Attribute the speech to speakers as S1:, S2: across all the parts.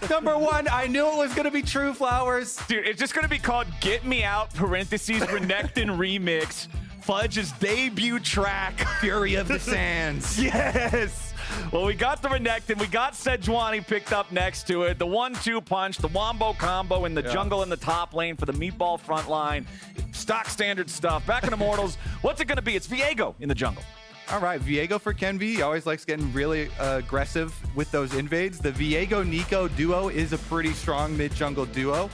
S1: Number one, I knew it was going to be true, Flowers.
S2: Dude, it's just going to be called Get Me Out, parentheses, Renekton Remix, Fudge's debut track.
S1: Fury of the Sands.
S2: Yes. Well, we got the Renekton. We got Sejuani picked up next to it. The 1-2 punch, the wombo combo in the jungle in the top lane for the meatball front line. Stock standard stuff. Back in Immortals, what's it going to be? It's Viego in the jungle.
S1: All right, Viego for Kenvi. He always likes getting really aggressive with those invades. The Viego-Neeko duo is a pretty strong mid-jungle duo.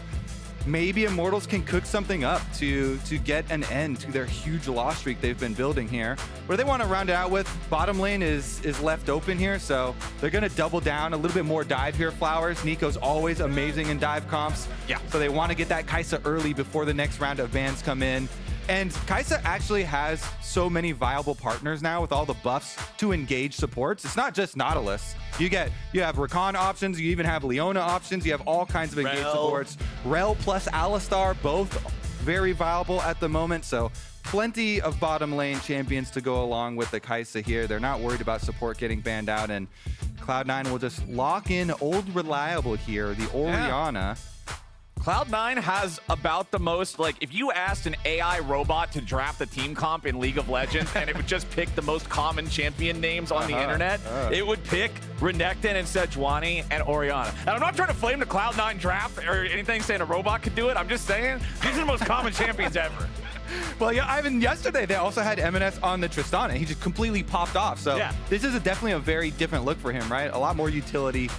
S1: Maybe Immortals can cook something up to get an end to their huge loss streak they've been building here. What do they want to round it out with? Bottom lane is left open here, so they're going to double down a little bit more dive here, Flowers. Neeko's always amazing in dive comps.
S2: Yeah.
S1: So they want to get that Kaisa early before the next round of bans come in. And Kaisa actually has so many viable partners now with all the buffs to engage supports. It's not just Nautilus. You have Rakan options, you even have Leona options, you have all kinds of engaged supports. Rel plus Alistar, both very viable at the moment, so plenty of bottom lane champions to go along with the Kaisa here. They're not worried about support getting banned out, and Cloud9 will just lock in old reliable here, the Orianna.
S2: Cloud9 has about the most, like, if you asked an AI robot to draft a team comp in League of Legends and it would just pick the most common champion names on the internet, it would pick Renekton and Sejuani and Orianna. And I'm not trying to flame the Cloud9 draft or anything saying a robot could do it. I'm just saying these are the most common champions ever.
S1: Well, yeah, Ivan, yesterday they also had EMENES on the Tristana. He just completely popped off. So this is definitely a very different look for him, right? A lot more utility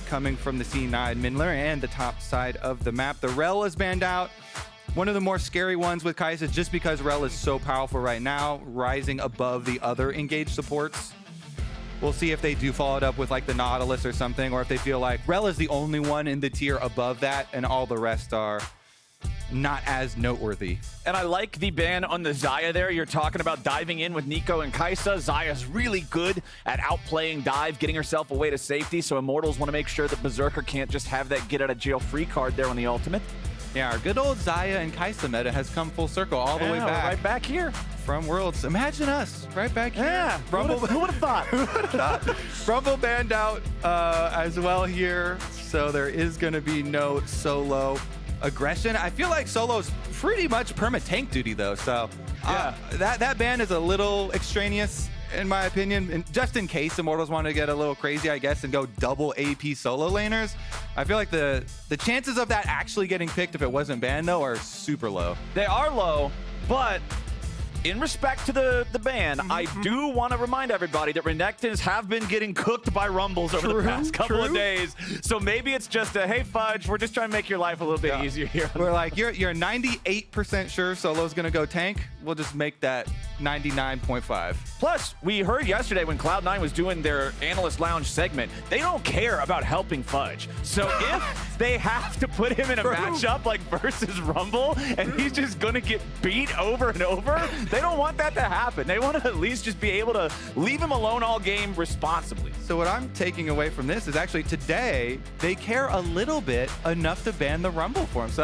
S1: coming from the C9 mid lane and the top side of the map. The Rel is banned out. One of the more scary ones with Kaisa, just because Rel is so powerful right now, rising above the other engaged supports. We'll see if they do follow it up with like the Nautilus or something, or if they feel like Rel is the only one in the tier above that and all the rest are not as noteworthy.
S2: And I like the ban on the Xayah there. You're talking about diving in with Neeko and Kaisa. Xayah's really good at outplaying dive, getting herself away to safety, so Immortals want to make sure that Berserker can't just have that get-out-of-jail-free card there on the ultimate.
S1: Yeah, our good old Xayah and Kaisa meta has come full circle all the way back.
S2: Right back here.
S1: From Worlds. Imagine us, right back here.
S2: Yeah,
S1: Rumble,
S2: who would have thought?
S1: Who would have thought? Rumble banned out as well here, so there is going to be no solo aggression. I feel like solo's pretty much perma-tank duty though, so that ban is a little extraneous in my opinion, and just in case Immortals want to get a little crazy, I guess, and go double AP solo laners. I feel like the chances of that actually getting picked if it wasn't banned though are super low.
S2: They are low, but in respect to the ban, I do want to remind everybody that Renektons have been getting cooked by Rumbles over the past couple of days. So maybe it's just a, hey, Fudge, we're just trying to make your life a little bit easier here.
S1: We're like, you're 98% sure Solo's going to go tank. We'll just make that 99.5.
S2: Plus, we heard yesterday when Cloud9 was doing their Analyst Lounge segment, they don't care about helping Fudge. So if they have to put him in a matchup like versus Rumble, and he's just going to get beat over and over, they don't want that to happen. They want to at least just be able to leave him alone all game responsibly.
S1: So what I'm taking away from this is actually today, they care a little bit enough to ban the Rumble for him. So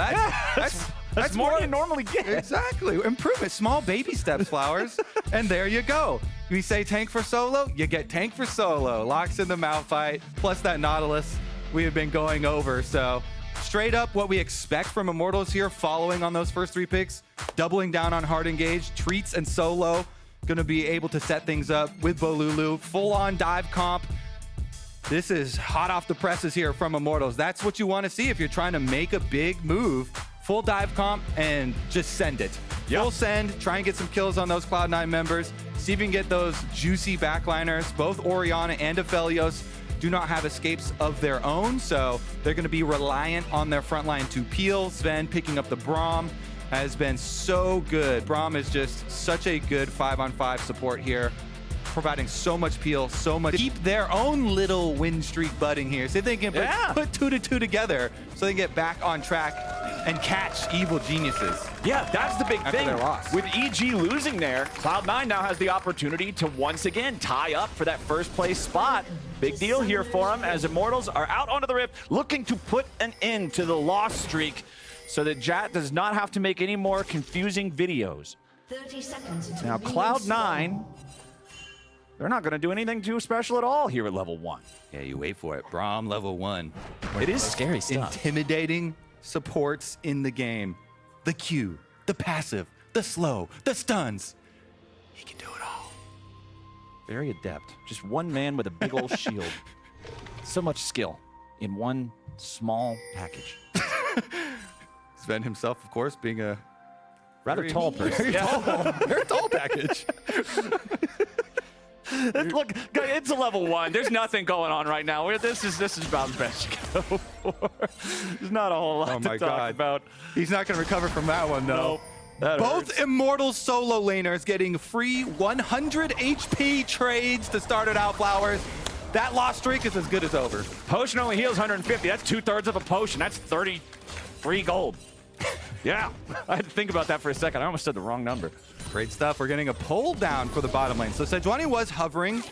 S1: that's
S2: more than you normally get.
S1: Exactly. Improvement. Small baby steps, Flowers. And there you go. We say tank for solo, you get tank for solo. Locks in the Malphite, plus that Nautilus we have been going over. So straight up what we expect from Immortals here, following on those first three picks, doubling down on hard engage, Treatz and solo, going to be able to set things up with Bolulu, full-on dive comp. This is hot off the presses here from Immortals. That's what you want to see if you're trying to make a big move. Full dive comp and just send it. Full send, try and get some kills on those Cloud9 members. See if you can get those juicy backliners. Both Orianna and Aphelios do not have escapes of their own, so they're going to be reliant on their front line to peel. Zven picking up the Braum has been so good. Braum is just such a good 5-on-5 support here, providing so much peel, so much. Keep their own little win streak budding here. See if they can put 2-2 together so they can get back on track and catch evil geniuses.
S2: Yeah, that's the big thing.
S1: Their loss.
S2: With EG losing there, Cloud9 now has the opportunity to once again tie up for that first place spot. Big deal here for them as Immortals are out onto the Rift looking to put an end to the loss streak so that Jat does not have to make any more confusing videos.
S3: 30 seconds until
S2: now Cloud9, they're not going to do anything too special at all here at level 1.
S1: Yeah, you wait for it. Braum level 1.
S2: It is scary stuff.
S1: Intimidating supports in the game. The Q, the passive, the slow, the stuns. He can do it all.
S2: Very adept. Just one man with a big old shield. So much skill in one small package.
S1: Zven himself, of course, being a
S2: rather tall person.
S1: Very tall package.
S2: Look, it's a level 1. There's nothing going on right now. This is about the best you can go for. There's not a whole lot to talk about.
S1: He's not going to recover from that one, though.
S2: Nope.
S1: Both Immortals solo laners getting free 100 HP trades to start it out, Flowers. That lost streak is as good as over.
S2: Potion only heals 150. That's 2/3 of a potion. That's 30 free gold. Yeah, I had to think about that for a second. I almost said the wrong number.
S1: Great stuff. We're getting a pull down for the bottom lane. So Sejuani was hovering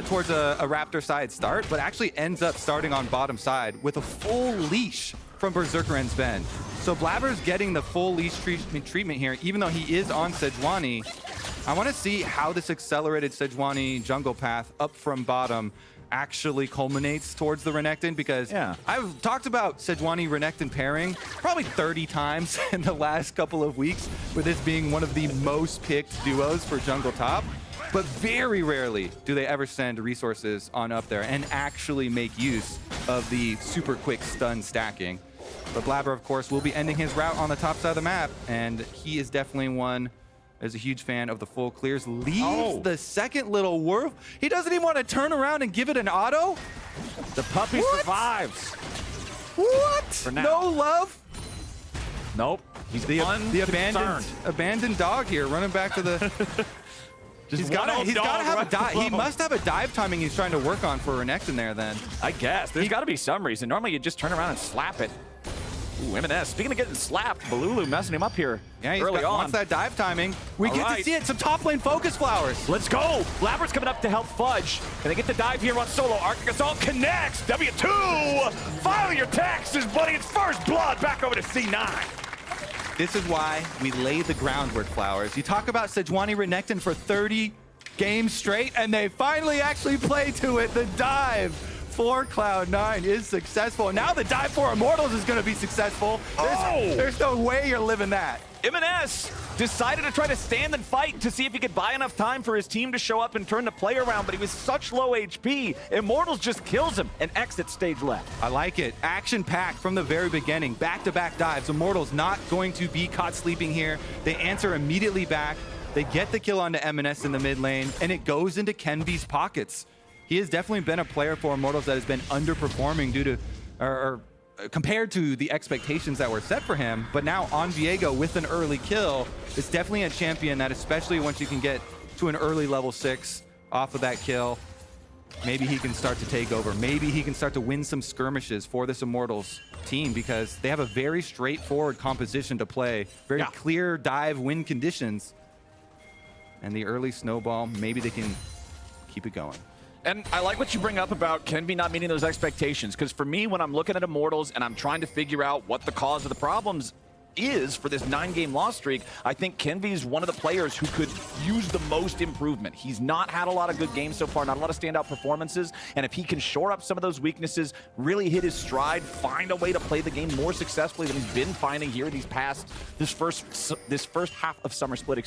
S1: towards a Raptor side start, but actually ends up starting on bottom side with a full leash from Berserker and Zven. So Blaber's getting the full leash treatment here, even though he is on Sejuani. I want to see how this accelerated Sejuani jungle path up from bottom actually culminates towards the Renekton, because I've talked about Sejuani Renekton pairing probably 30 times in the last couple of weeks, with this being one of the most picked duos for jungle top. But very rarely do they ever send resources on up there and actually make use of the super quick stun stacking. But Blaber, of course, will be ending his route on the top side of the map, and he is definitely one is a huge fan of the full clears. Leaves the second little Werf. He doesn't even want to turn around and give it an auto.
S2: The puppy survives.
S1: What?
S2: For now.
S1: No love?
S2: Nope. He's
S1: the abandoned dog here, running back to the... He's got to have a dive. He must have a dive timing he's trying to work on for Renekton there then.
S2: I guess. There's got to be some reason. Normally you just turn around and slap it. Ooh, EMENES. Speaking of getting slapped, Bolulu messing him up here early on.
S1: Wants that dive timing. We get to see it. Some top lane focus, Flowers.
S2: Let's go. Blaber's coming up to help Fudge. And they get the dive here on solo. Arctic Assault connects. W2. Finally your text is buddy. It's first blood. Back over to C9.
S1: This is why we lay the groundwork, Flowers. You talk about Sejuani Renekton for 30 games straight, and they finally actually play to it. The dive for Cloud9 is successful. And now the dive for Immortals is going to be successful. There's no way you're living that.
S2: EMENES decided to try to stand and fight to see if he could buy enough time for his team to show up and turn the play around, but he was such low HP. Immortals just kills him and exits stage left.
S1: I like it. Action-packed from the very beginning. Back-to-back dives. Immortals not going to be caught sleeping here. They answer immediately back. They get the kill onto EMENES in the mid lane, and it goes into Kenvi's pockets. He has definitely been a player for Immortals that has been underperforming due to, or compared to the expectations that were set for him. But now on Viego with an early kill, it's definitely a champion that, especially once you can get to an early level 6 off of that kill, maybe he can start to take over. Maybe he can start to win some skirmishes for this Immortals team, because they have a very straightforward composition to play. Very clear dive win conditions. And the early snowball, maybe they can keep it going.
S2: And I like what you bring up about Kenvi not meeting those expectations, because for me, when I'm looking at Immortals and I'm trying to figure out what the cause of the problems is for this 9-game loss streak, I think Kenvi is one of the players who could use the most improvement. He's not had a lot of good games so far, not a lot of standout performances, and if he can shore up some of those weaknesses, really hit his stride, find a way to play the game more successfully than he's been finding here this first half of Summer Split,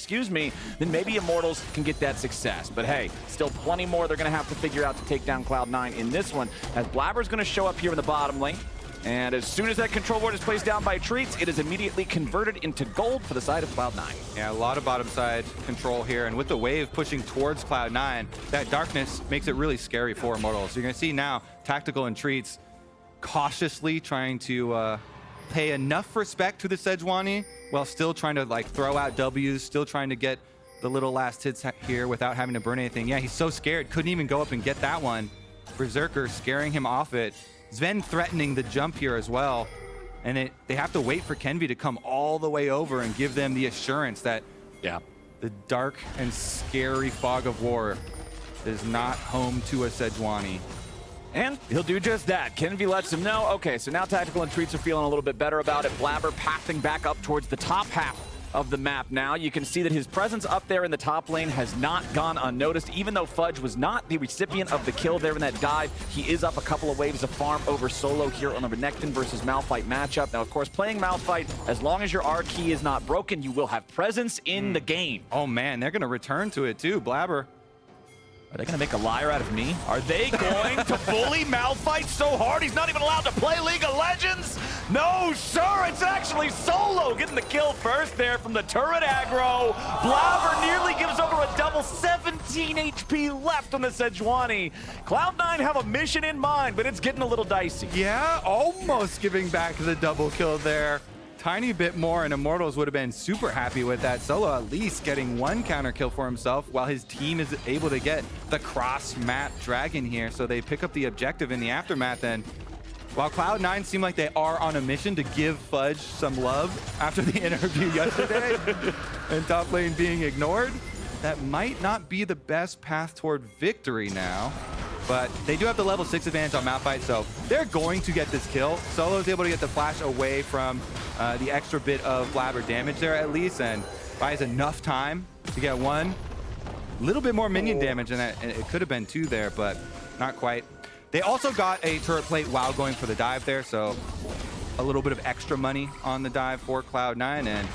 S2: then maybe Immortals can get that success. But hey, still plenty more they're going to have to figure out to take down Cloud9 in this one, as Blaber's going to show up here in the bottom lane. And as soon as that control ward is placed down by Treatz, it is immediately converted into gold for the side of Cloud9.
S1: Yeah, a lot of bottom side control here. And with the wave pushing towards Cloud9, that darkness makes it really scary for Immortals. So you're going to see now Tactical and Treatz cautiously trying to pay enough respect to the Sejuani while still trying to throw out W's, still trying to get the little last hits here without having to burn anything. Yeah, he's so scared. Couldn't even go up and get that one. Berserker scaring him off it. Zven threatening the jump here as well. And they have to wait for Kenvi to come all the way over and give them the assurance that the dark and scary fog of war is not home to a Sejuani.
S2: And he'll do just that. Kenvi lets him know. Okay, so now Tactical and Treatz are feeling a little bit better about it. Blaber pathing back up towards the top half of the map now. You can see that his presence up there in the top lane has not gone unnoticed. Even though Fudge was not the recipient of the kill there in that dive, he is up a couple of waves of farm over solo here on the Renekton versus Malphite matchup. Now, of course, playing Malphite, as long as your R key is not broken, you will have presence in the game.
S1: Oh man, they're gonna return to it too, Blaber.
S2: Are they going to make a liar out of me? Are they going to bully Malphite so hard he's not even allowed to play League of Legends? No, sir, it's actually Solo getting the kill first there from the turret aggro. Blaber nearly gives over a double, 17 HP left on the Sejuani. Cloud9 have a mission in mind, but it's getting a little dicey.
S1: Yeah, almost giving back the double kill there. Tiny bit more, and Immortals would have been super happy with that. Solo at least getting one counter kill for himself while his team is able to get the cross-map dragon here. So they pick up the objective in the aftermath. And while Cloud9 seem like they are on a mission to give Fudge some love after the interview yesterday and top lane being ignored, that might not be the best path toward victory now. But they do have the level 6 advantage on Malphite, so they're going to get this kill. Solo's able to get the flash away from the extra bit of Blaber damage there at least, and buys enough time to get one. A little bit more minion damage than that, and it could have been two there, but not quite. They also got a turret plate while going for the dive there, so a little bit of extra money on the dive for Cloud9, and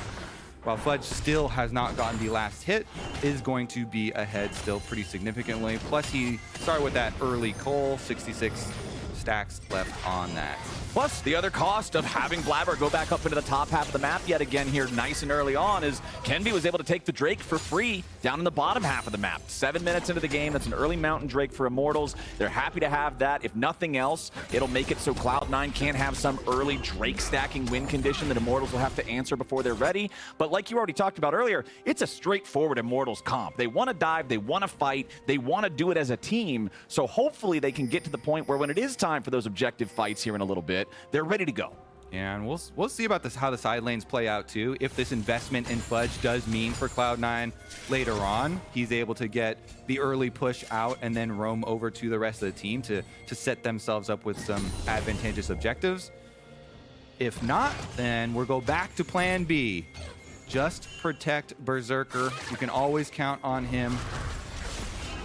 S1: while Fudge still has not gotten the last hit, is going to be ahead still pretty significantly. Plus, he started with that early Cole, 66 stacks left on that.
S2: Plus, the other cost of having Blaber go back up into the top half of the map yet again here nice and early on is Kenvi was able to take the Drake for free down in the bottom half of the map. 7 minutes into the game, that's an early mountain Drake for Immortals. They're happy to have that. If nothing else, it'll make it so Cloud9 can't have some early Drake stacking win condition that Immortals will have to answer before they're ready. But like you already talked about earlier, it's a straightforward Immortals comp. They want to dive, they want to fight, they want to do it as a team. So hopefully they can get to the point where when it is time for those objective fights here in a little bit, they're ready to go.
S1: Yeah, and we'll see about this, how the side lanes play out too. If this investment in Fudge does mean for Cloud9 later on, he's able to get the early push out and then roam over to the rest of the team to set themselves up with some advantageous objectives. If not, then we'll go back to plan B. Just protect Berserker. You can always count on him.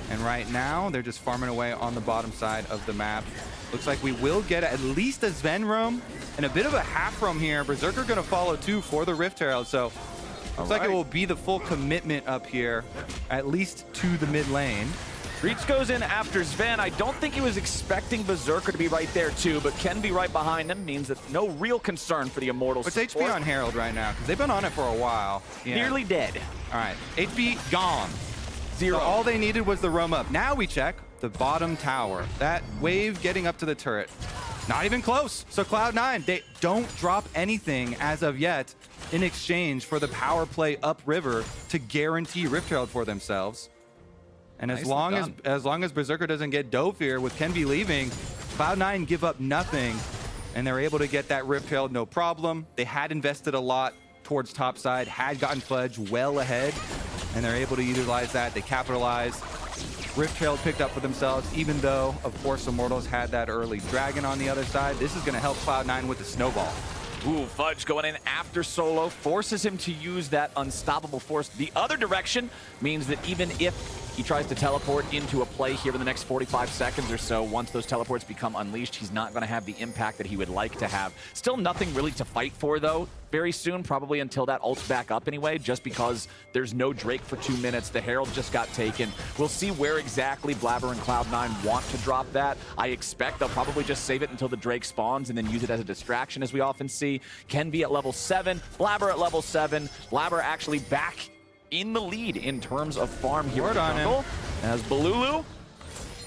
S1: And right now, they're just farming away on the bottom side of the map. Looks like we will get at least a Zven roam and a bit of a half roam here. Berserker going to follow too for the Rift Herald, so looks like it will be the full commitment up here, at least to the mid lane.
S2: Treatz goes in after Zven. I don't think he was expecting Berserker to be right there too, but Kenvi right behind him means that no real concern for the Immortals.
S1: What's HP on Herald right now? Because they've been on it for a while. Yeah.
S2: Nearly dead.
S1: All right, HP gone.
S2: 0.
S1: So all they needed was the roam up. Now we check the bottom tower. That wave getting up to the turret. Not even close. So Cloud9, they don't drop anything as of yet in exchange for the power play upriver to guarantee Rift Herald for themselves. And as long as Berserker doesn't get dove here with Kenvi leaving, Cloud9 give up nothing, and they're able to get that Rift Herald no problem. They had invested a lot towards top side, had gotten Fudge well ahead, and they're able to utilize that. They capitalize. Rift Herald picked up for themselves, even though, of course, Immortals had that early dragon on the other side. This is going to help Cloud9 with the snowball.
S2: Ooh, Fudge going in after Solo, forces him to use that unstoppable force. The other direction means that even if he tries to teleport into a play here in the next 45 seconds or so, once those teleports become unleashed, he's not going to have the impact that he would like to have. Still nothing really to fight for, though, very soon, probably until that ult's back up anyway, just because there's no Drake for 2 minutes. The Herald just got taken. We'll see where exactly Blaber and Cloud9 want to drop that. I expect they'll probably just save it until the Drake spawns and then use it as a distraction, as we often see. Kenvi at level 7, Blaber at level 7. Blaber actually back in the lead in terms of farm here in the jungle, as Bolulu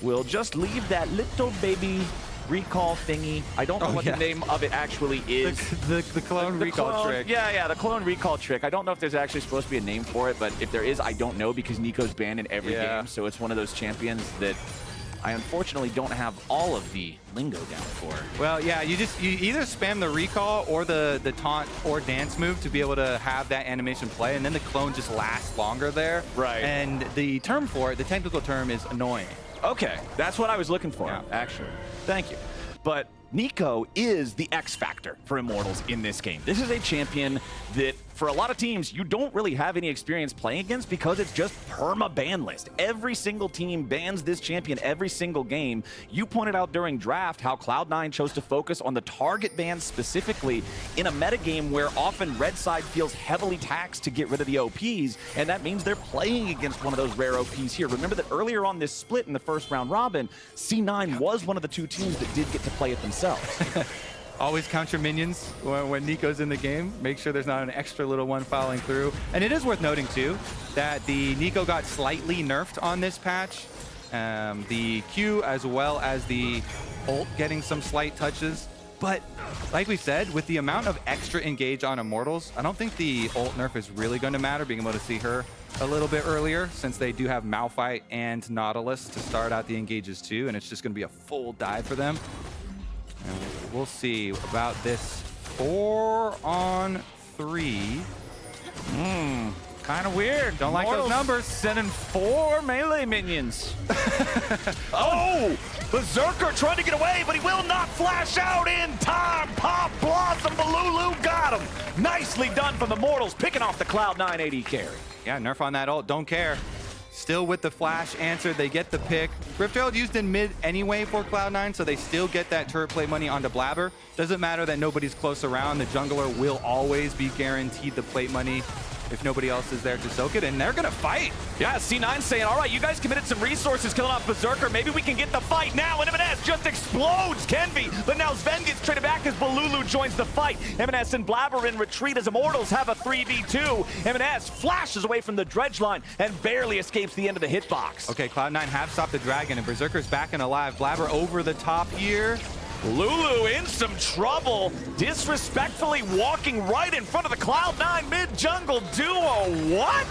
S2: will just leave that little baby recall thingy. I don't know what the name of it actually is.
S1: The clone recall trick.
S2: Yeah, the clone recall trick. I don't know if there's actually supposed to be a name for it, but if there is, I don't know, because Neeko's banned in every game, so it's one of those champions that I unfortunately don't have all of the lingo down for.
S1: Well, yeah, you either spam the recall or the taunt or dance move to be able to have that animation play, and then the clone just lasts longer there.
S2: Right.
S1: And the term for it, the technical term, is annoying.
S2: Okay, that's what I was looking for, actually. Thank you. But Neeko is the X factor for Immortals in this game. This is a champion that, for a lot of teams, you don't really have any experience playing against because it's just perma-ban list. Every single team bans this champion every single game. You pointed out during draft how Cloud9 chose to focus on the target bans specifically in a metagame where often red side feels heavily taxed to get rid of the OPs, and that means they're playing against one of those rare OPs here. Remember that earlier on this split in the first round robin, C9 was one of the two teams that did get to play it themselves.
S1: Always count your minions when Neeko's in the game. Make sure there's not an extra little one following through. And it is worth noting, too, that the Neeko got slightly nerfed on this patch. The Q as well as the ult getting some slight touches. But like we said, with the amount of extra engage on Immortals, I don't think the ult nerf is really going to matter, being able to see her a little bit earlier, since they do have Malphite and Nautilus to start out the engages too, and it's just going to be a full dive for them. And we'll see about this 4-on-3.
S2: Kind of weird.
S1: Don't like those numbers.
S2: Sending 4 melee minions. Oh! Berserker trying to get away, but he will not flash out in time. Pop Blossom, Bolulu got him. Nicely done from the Immortals, picking off the Cloud9 AD carry.
S1: Yeah, nerf on that ult. Don't care. Still with the flash answer, they get the pick. Rift Herald used in mid anyway for Cloud9, so they still get that turret play money onto Blaber. Doesn't matter that nobody's close around. The jungler will always be guaranteed the plate money if nobody else is there to soak it, and they're gonna fight.
S2: Yeah, C9 saying, all right, you guys committed some resources killing off Berserker. Maybe we can get the fight now, and EMENES just explodes Kenvi, but now Zven gets traded back as Bolulu joins the fight. EMENES and Blaber in retreat as Immortals have a 3v2. EMENES flashes away from the dredge line and barely escapes the end of the hitbox.
S1: Okay, Cloud9 have stopped the dragon, and Berserker's back and alive. Blaber over the top here.
S2: Lulu in some trouble, disrespectfully walking right in front of the Cloud9 mid-jungle duo. What?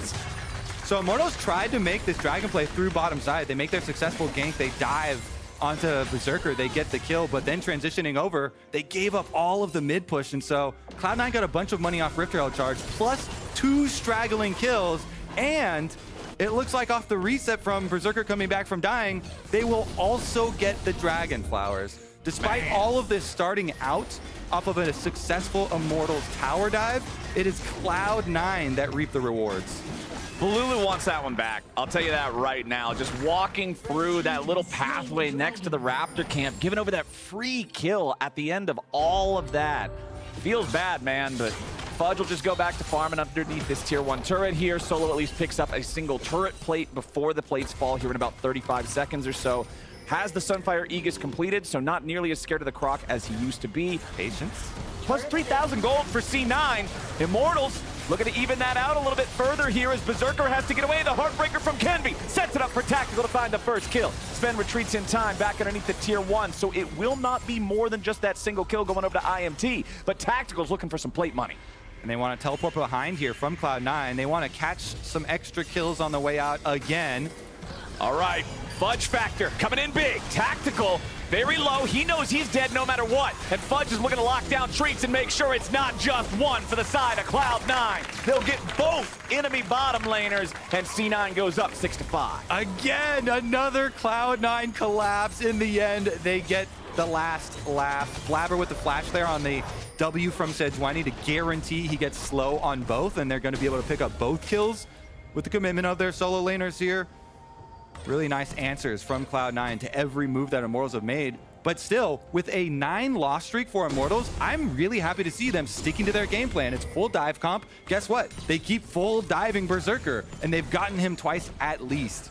S1: So Immortals tried to make this dragon play through bottom side. They make their successful gank, they dive onto Berserker, they get the kill, but then transitioning over, they gave up all of the mid push, and so Cloud9 got a bunch of money off Rift Herald charge, plus 2 straggling kills, and it looks like off the reset from Berserker coming back from dying, they will also get the dragon flowers. Despite all of this starting out off of a successful Immortals tower dive, it is Cloud9 that reap the rewards.
S2: Bolulu wants that one back. I'll tell you that right now. Just walking through that little pathway next to the Raptor camp, giving over that free kill at the end of all of that. Feels bad, man, but Fudge will just go back to farming underneath this tier 1 turret here. Solo at least picks up a single turret plate before the plates fall here in about 35 seconds or so. Has the Sunfire Aegis completed, so not nearly as scared of the Croc as he used to be.
S1: Patience.
S2: Plus 3,000 gold for C9. Immortals looking to even that out a little bit further here as Berserker has to get away. The Heartbreaker from Kenvi sets it up for Tactical to find the first kill. Zven retreats in time back underneath the tier 1, so it will not be more than just that single kill going over to IMT, but Tactical's looking for some plate money.
S1: And they want to teleport behind here from Cloud9. They want to catch some extra kills on the way out again.
S2: All right, Fudge factor coming in big. Tactical, very low. He knows he's dead no matter what. And Fudge is looking to lock down Treatz and make sure it's not just one for the side of Cloud9. They'll get both enemy bottom laners, and C9 goes up 6-5.
S1: Again, another Cloud9 collapse. In the end, they get the last laugh. Blaber with the flash there on the W from Sejuani to guarantee he gets slow on both, and they're going to be able to pick up both kills with the commitment of their solo laners here. Really nice answers from Cloud9 to every move that Immortals have made. But still, with a 9-loss streak for Immortals, I'm really happy to see them sticking to their game plan. It's full dive comp. Guess what? They keep full diving Berserker, and they've gotten him twice at least.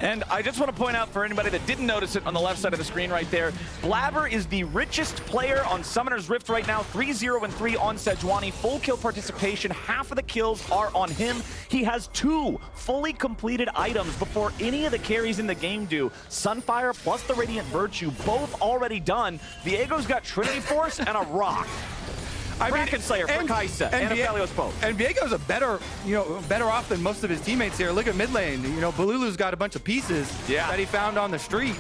S2: And I just want to point out for anybody that didn't notice it on the left side of the screen right there, Blaber is the richest player on Summoner's Rift right now, 3-0-3 on Sejuani, full kill participation, half of the kills are on him. He has 2 fully completed items before any of the carries in the game do. Sunfire plus the Radiant Virtue, both already done. Viego's got Trinity Force and a Rock. Kraken Slayer for Kaisa and Aphelios both.
S1: And Viego's a better off than most of his teammates here. Look at mid lane. Bolulu's got a bunch of pieces that he found on the street.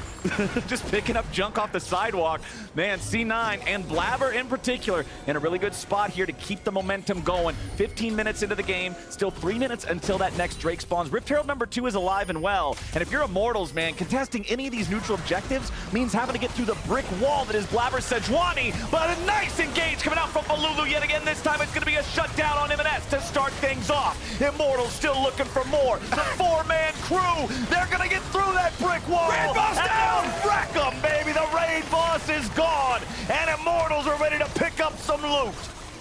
S2: Just picking up junk off the sidewalk. Man, C9 and Blaber in particular in a really good spot here to keep the momentum going. 15 minutes into the game, still 3 minutes until that next Drake spawns. Rift Herald number 2 is alive and well. And if you're Immortals, man, contesting any of these neutral objectives means having to get through the brick wall that is Blaber Sejuani. But a nice engage coming out from Bolulu yet again. This time it's going to be a shutdown on EMENES to start things off. Immortals still looking for more. The 4-man crew, they're going to get through that brick wall.
S1: Raid boss down!
S2: Wreck them, baby. The raid boss is gone. And Immortals are ready to pick up some loot.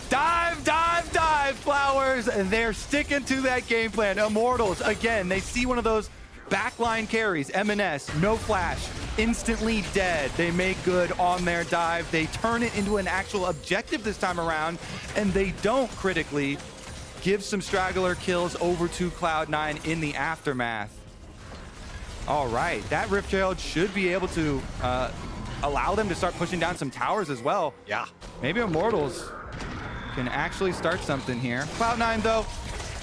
S1: Dive, dive, dive, Flowers. And they're sticking to that game plan. Immortals, again, they see one of those backline carries. EMENES, no flash, instantly dead. They make good on their dive. They turn it into an actual objective this time around, and they don't critically give some straggler kills over to Cloud9 in the aftermath. All right, that Rift Herald should be able to allow them to start pushing down some towers as well.
S2: Yeah.
S1: Maybe Immortals can actually start something here. Cloud9, though,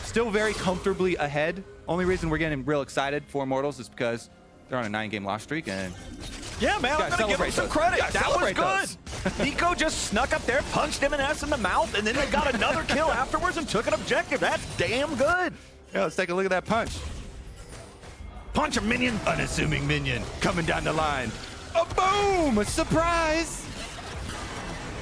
S1: still very comfortably ahead. Only reason we're getting real excited for Immortals is because they're on a 9-game loss streak, and
S2: yeah, man, I'm gonna give them some credit. That was good. Neeko just snuck up there, punched EMENES in the mouth, and then they got another kill afterwards and took an objective. That's damn good.
S1: Yeah, let's take a look at that punch. Punch a minion. Unassuming minion coming down the line. A boom! A surprise!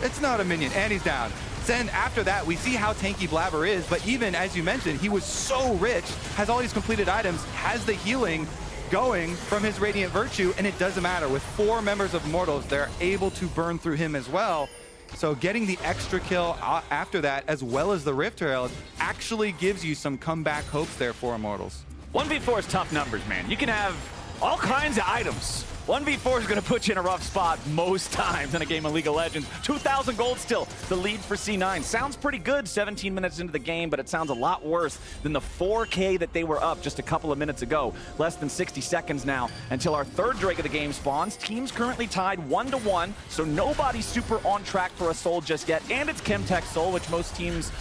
S1: It's not a minion, and he's down. Then after that, we see how tanky Blaber is, but even as you mentioned, he was so rich, has all these completed items, has the healing going from his Radiant Virtue, and it doesn't matter. With 4 members of Immortals, they're able to burn through him as well. So getting the extra kill after that, as well as the Rift Herald, actually gives you some comeback hopes there for Immortals.
S2: 1v4 is tough numbers, man. You can have all kinds of items. 1v4 is going to put you in a rough spot most times in a game of League of Legends. 2,000 gold still, the lead for C9. Sounds pretty good 17 minutes into the game, but it sounds a lot worse than the 4K that they were up just a couple of minutes ago. Less than 60 seconds now until our third Drake of the game spawns. Teams currently tied 1-1, so nobody's super on track for a soul just yet. And it's Chemtech soul, which most teams,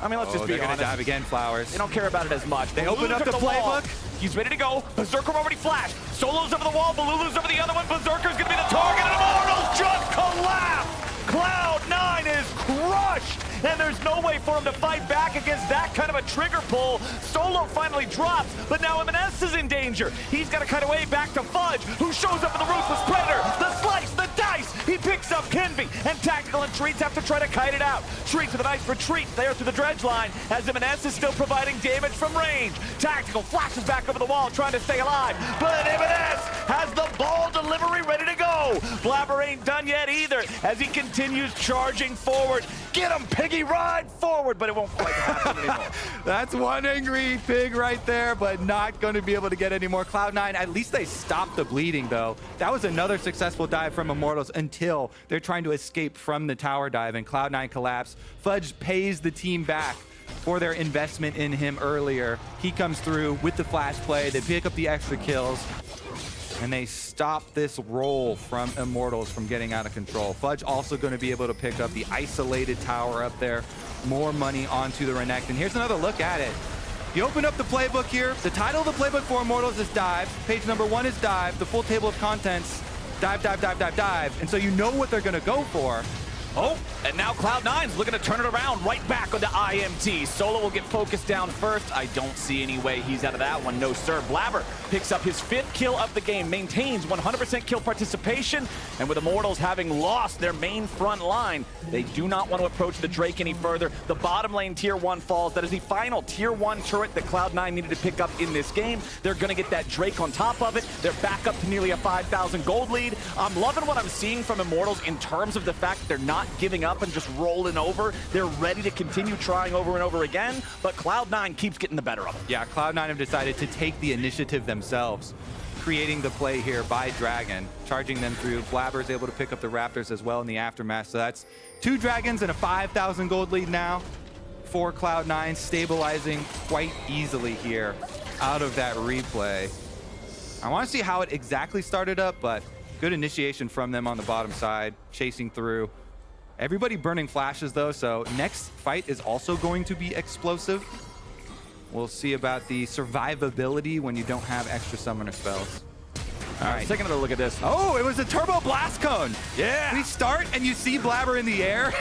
S2: I mean, let's just be honest.
S1: They're gonna dive again, Flowers.
S2: They don't care about it as much.
S1: They open up the playbook.
S2: He's ready to go. Berserker already flashed. Solo's over the wall. Bolulu's over the other one. Berserker's gonna be the target, and Immortals just collapse. Cloud9 is crushed, and there's no way for him to fight back against that kind of a trigger pull. Solo finally drops, but now EMENES is in danger. He's got to cut away back to Fudge, who shows up in the Ruthless Predator. The slice, the dice. He picks up Kenvi, and Tactical and Treatz have to try to kite it out. Treatz with a nice retreat there through the dredge line, as EMENES is still providing damage from range. Tactical flashes back over the wall, trying to stay alive, but EMENES has the ball delivery ready to go. Blaber ain't done yet either, as he continues charging forward. Get him, Piggy, ride forward, but it won't quite happen anymore.
S1: That's one angry pig right there, but not going to be able to get any more. Cloud9, at least they stopped the bleeding, though. That was another successful dive from Immortals until they're trying to escape from the tower dive, and Cloud9 collapse. Fudge pays the team back for their investment in him earlier. He comes through with the flash play. They pick up the extra kills, and they stop this roll from Immortals from getting out of control. Fudge also going to be able to pick up the isolated tower up there. More money onto the Renekton. Here's another look at it. You open up the playbook here. The title of the playbook for Immortals is Dive. Page number 1 is Dive. The full table of contents, dive, dive, dive, dive, dive. And so you know what they're going to go for.
S2: Oh, and now Cloud9's looking to turn it around right back onto IMT. Solo will get focused down first. I don't see any way he's out of that one. No, sir. Blaber picks up his 5th kill of the game, maintains 100% kill participation, and with Immortals having lost their main front line, they do not want to approach the Drake any further. The bottom lane Tier 1 falls. That is the final Tier 1 turret that Cloud9 needed to pick up in this game. They're going to get that Drake on top of it. They're back up to nearly a 5,000 gold lead. I'm loving what I'm seeing from Immortals in terms of the fact that they're not giving up and just rolling over. They're ready to continue trying over and over again, but Cloud9 keeps getting the better of them.
S1: Yeah, Cloud9 have decided to take the initiative themselves, creating the play here by Dragon, charging them through. Blaber's able to pick up the Raptors as well in the aftermath, so that's 2 Dragons and a 5,000 gold lead now for Cloud9, stabilizing quite easily here out of that replay. I want to see how it exactly started up, but good initiation from them on the bottom side, chasing through. Everybody burning flashes though, so next fight is also going to be explosive. We'll see about the survivability when you don't have extra summoner spells.
S2: All right, taking another look at this.
S1: Oh, it was a turbo blast cone.
S2: Yeah.
S1: We start and you see Blaber in the air.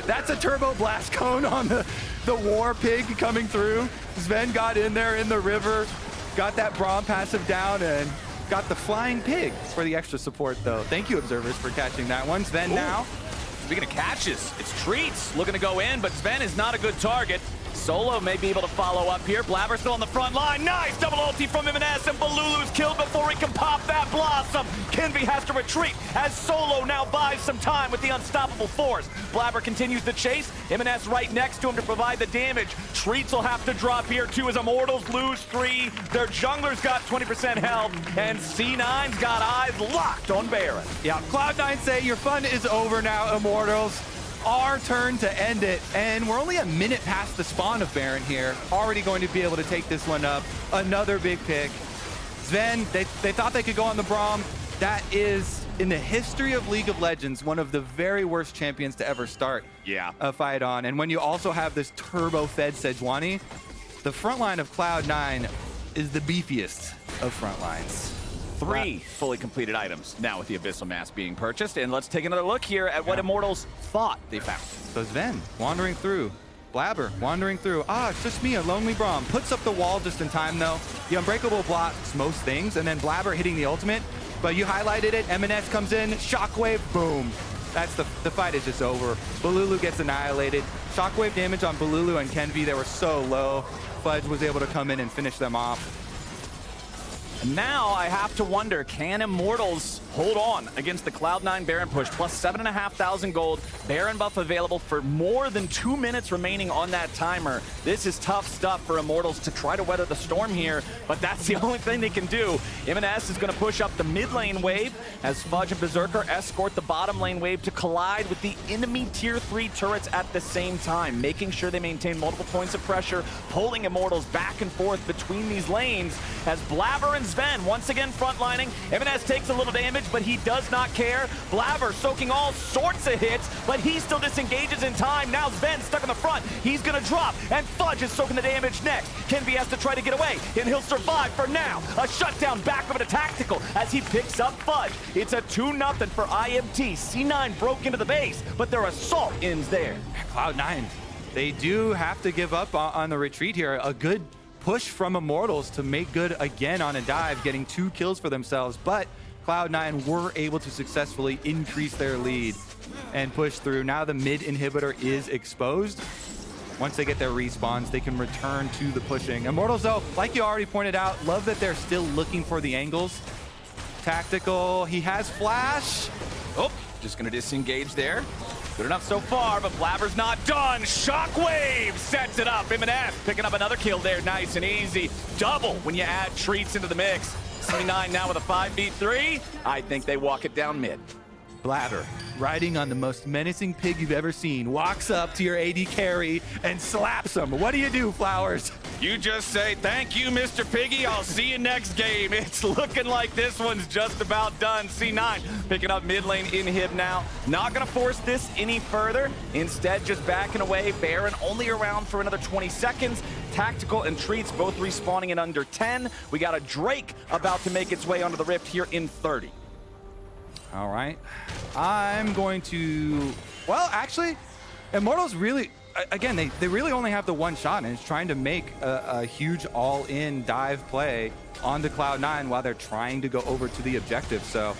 S1: That's a turbo blast cone on the war pig coming through. Zven got in there in the river, got that Braum passive down, and got the flying pig for the extra support though. Thank you, observers, for catching that one. Zven now.
S2: Speaking of catches, it's Treatz looking to go in, but Zven is not a good target. Solo may be able to follow up here. Blaber still on the front line. Nice double ulti from EMENES, and Bolulu's killed before he can pop that blossom. Kenvi has to retreat as Solo now buys some time with the unstoppable force. Blaber continues the chase. EMENES right next to him to provide the damage. Treatz will have to drop here too as Immortals lose 3. Their jungler's got 20% health, and C9's got eyes locked on Baron.
S1: Yeah, Cloud9 say your fun is over now, Immortals. Our turn to end it, and we're only a minute past the spawn of Baron here. Already going to be able to take this one up. Another big pick. Zven, they thought they could go on the Braum. That is, in the history of League of Legends, one of the very worst champions to ever start a fight on. And when you also have this turbo-fed Sejuani, the front line of Cloud9 is the beefiest of front lines.
S2: 3 fully completed items now with the Abyssal Mask being purchased. And let's take another look here at what Immortals thought they found.
S1: So Zven wandering through. Blaber wandering through. It's just me, a lonely Braum. Puts up the wall just in time though. The Unbreakable blocks most things, and then Blaber hitting the ultimate. But you highlighted it. EMENES comes in, shockwave, boom. That's the fight is just over. Bolulu gets annihilated. Shockwave damage on Bolulu and Kenvi, they were so low. Fudge was able to come in and finish them off.
S2: Now I have to wonder, can Immortals hold on against the Cloud9 Baron push? Plus 7,500 gold. Baron buff available for more than 2 minutes remaining on that timer. This is tough stuff for Immortals to try to weather the storm here, but that's the only thing they can do. EMENES is going to push up the mid lane wave as Fudge and Berserker escort the bottom lane wave to collide with the enemy tier 3 turrets at the same time, making sure they maintain multiple points of pressure, pulling Immortals back and forth between these lanes as Blaber and Zven once again frontlining. EMENES takes a little damage, but he does not care. Blaber soaking all sorts of hits, but he still disengages in time. Now Zven stuck in the front. He's gonna drop, and Fudge is soaking the damage next. Kenvi has to try to get away, and he'll survive for now. A shutdown back of a tactical as he picks up Fudge. It's a 2-0 for IMT. C9 broke into the base, but their assault ends there.
S1: Cloud9, they do have to give up on the retreat here. A good push from Immortals to make good again on a dive, getting 2 kills for themselves, but Cloud9 were able to successfully increase their lead and push through. Now the mid inhibitor is exposed. Once they get their respawns, they can return to the pushing. Immortals, though, like you already pointed out, love that they're still looking for the angles. Tactical, he has flash.
S2: Oh, just gonna disengage there. Good enough so far, but Blaber's not done. Shockwave sets it up. EMENES picking up another kill there, nice and easy. Double when you add Treatz into the mix. C9 now with a 5v3. I think they walk it down mid.
S1: Blaber, riding on the most menacing pig you've ever seen, walks up to your AD carry and slaps him. What do you do, Flowers?
S2: You just say, thank you, Mr. Piggy. I'll see you next game. It's looking like this one's just about done. C9 picking up mid lane inhib now. Not going to force this any further. Instead, just backing away. Baron only around for another 20 seconds. Tactical and Treatz both respawning in under 10. We got a Drake about to make its way onto the Rift here in 30.
S1: All right. I'm going to... Well, actually, Immortals really... Again, they really only have the one shot, and it's trying to make a huge all-in dive play onto Cloud9 while they're trying to go over to the objective. So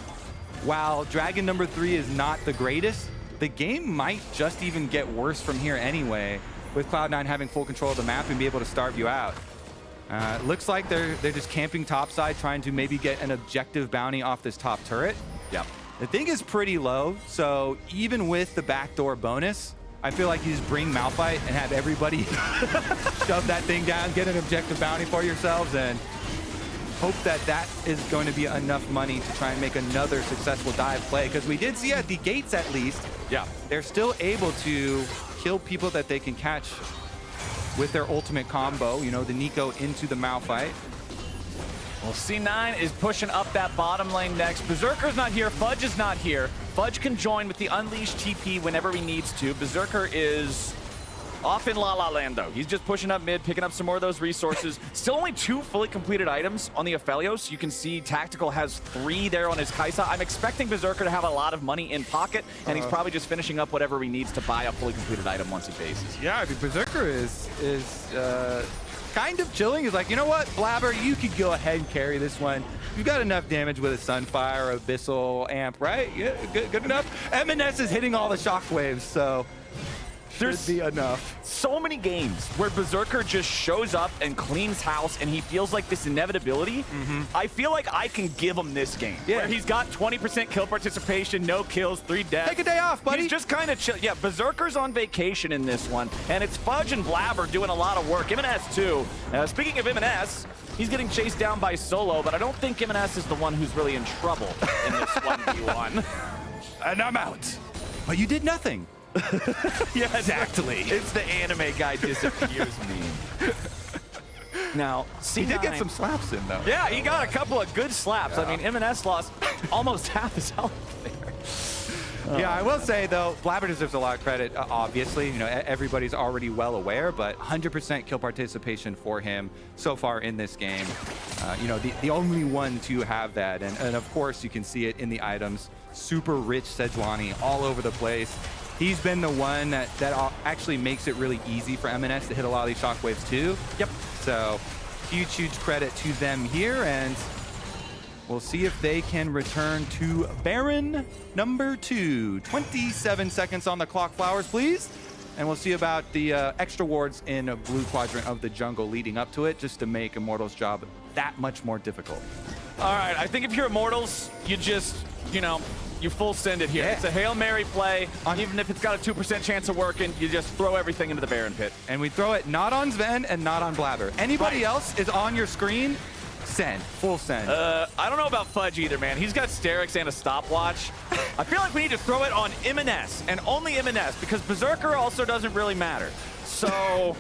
S1: while Dragon number 3 is not the greatest, the game might just even get worse from here anyway, with Cloud9 having full control of the map and be able to starve you out. Looks like they're just camping topside, trying to maybe get an objective bounty off this top turret.
S2: Yep.
S1: The thing is pretty low, so even with the backdoor bonus, I feel like you just bring Malphite and have everybody shove that thing down, get an objective bounty for yourselves, and hope that that is going to be enough money to try and make another successful dive play. Because we did see at the gates, at least, they're still able to kill people that they can catch with their ultimate combo, you know, the Neeko into the Malphite.
S2: Well, C9 is pushing up that bottom lane next. Berserker's not here. Fudge is not here. Fudge can join with the Unleashed TP whenever he needs to. Berserker is off in La La Land, though. He's just pushing up mid, picking up some more of those resources. Still only 2 fully completed items on the Aphelios. You can see Tactical has 3 there on his Kaisa. I'm expecting Berserker to have a lot of money in pocket, and he's probably just finishing up whatever he needs to buy a fully completed item once he bases.
S1: Yeah, I mean, Berserker is kind of chilling. He's like, you know what, Blaber, you could go ahead and carry this one. You've got enough damage with a Sunfire, Abyssal, Amp, right? Yeah, good enough. EMENES is hitting all the shockwaves, so there's be enough.
S2: So many games where Berserker just shows up and cleans house and he feels like this inevitability. I feel like I can give him this game.
S1: Yeah.
S2: Where he's got 20% kill participation, no kills, 3 deaths.
S1: Take a day off, buddy.
S2: He's just kind of chill. Yeah, Berserker's on vacation in this one. And it's Fudge and Blaber doing a lot of work. EMENES too. Speaking of EMENES, he's getting chased down by Solo, but I don't think EMENES is the one who's really in trouble in this 1v1.
S1: And I'm out. But you did nothing.
S2: Yeah,
S1: exactly.
S2: It's the anime guy disappears meme. Now, C9,
S1: he did get some slaps in, though.
S2: Yeah, he got a couple of good slaps.
S1: Yeah.
S2: I mean, EMENES lost almost half his health there.
S1: Yeah, I will say, though, Blaber deserves a lot of credit, obviously. You know, everybody's already well aware, but 100% kill participation for him so far in this game. You know, the only one to have that. And of course, you can see it in the items. Super rich Sejuani all over the place. He's been the one that actually makes it really easy for EMENES to hit a lot of these shockwaves too.
S2: Yep.
S1: So huge credit to them here, and we'll see if they can return to Baron number 2. 27 seconds on the clock, Flowers, please. And we'll see about the extra wards in a blue quadrant of the jungle leading up to it, just to make Immortals' job that much more difficult.
S2: All right, I think if you're Immortals, you just, you know, you full send it here.
S1: Yeah.
S2: It's a Hail Mary play. Even if it's got a 2% chance of working, you just throw everything into the Baron pit.
S1: And we throw it not on Zven and not on Blaber. Anybody else is on your screen, send. Full send.
S2: I don't know about Fudge either, man. He's got Sterix and a stopwatch. I feel like we need to throw it on EMENES, and only EMENES, because Berserker also doesn't really matter. So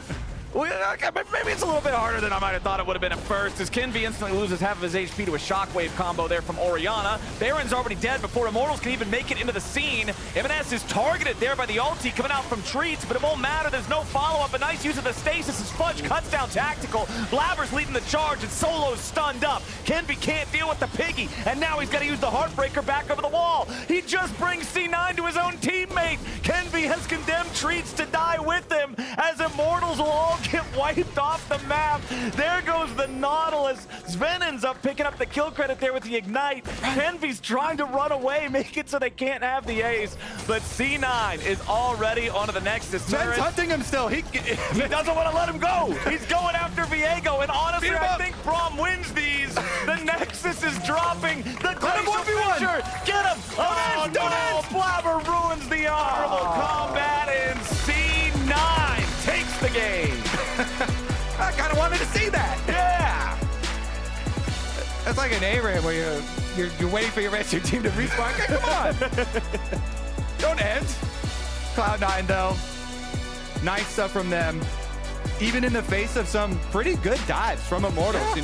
S2: maybe it's a little bit harder than I might have thought it would have been at first, as Kenvi instantly loses half of his HP to a shockwave combo there from Orianna. Baron's already dead before Immortals can even make it into the scene. EMENES is targeted there by the ulti coming out from Treatz, but it won't matter. There's no follow-up. A nice use of the stasis as Fudge cuts down Tactical. Blaber's leading the charge, and Solo's stunned up. Kenvi can't deal with the piggy, and now he's got to use the Heartbreaker back over the wall. He just brings C9 to his own teammate. Kenvi has condemned Treatz to die with him, as Immortals will all get wiped off the map. There goes the Nautilus. Zven ends up picking up the kill credit there with the Ignite. Kenvi's trying to run away, make it so they can't have the ace. But C9 is already onto the Nexus.
S1: Zven's hunting him still. He
S2: doesn't want to let him go. He's going after Viego. And honestly, I think Braum wins these. The Nexus is dropping. The Glacial Fisher. Get him. Oh, no. Blaber ruins the honorable combat, and C9 takes the game.
S1: I kind of wanted to see that.
S2: Yeah.
S1: That's like an A-Ram where you're waiting for your rest of your team to respawn. Okay, come on. Don't end. Cloud9, though. Nice stuff from them. Even in the face of some pretty good dives from Immortals, you know?